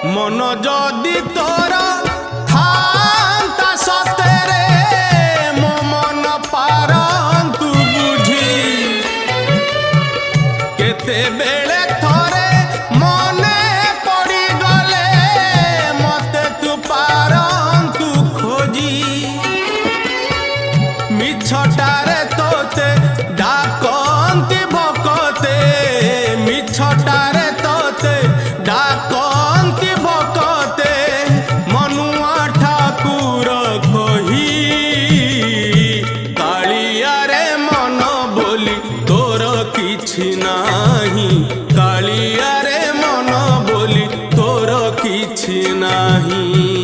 मन जदि तोर थांता सतेरे मो मन पारंतु बुझी केते बेले थोरे मने पड़ी गले मते तू पारंतु खोजी मिछटारे तोते डाकंती भकते मिछटारे तोते डाकंती भकते मनुआ ठाकुर कही कालिया रे मन बोली तोर किछि नाही कालिया रे मन बोली तोर किछि नाही।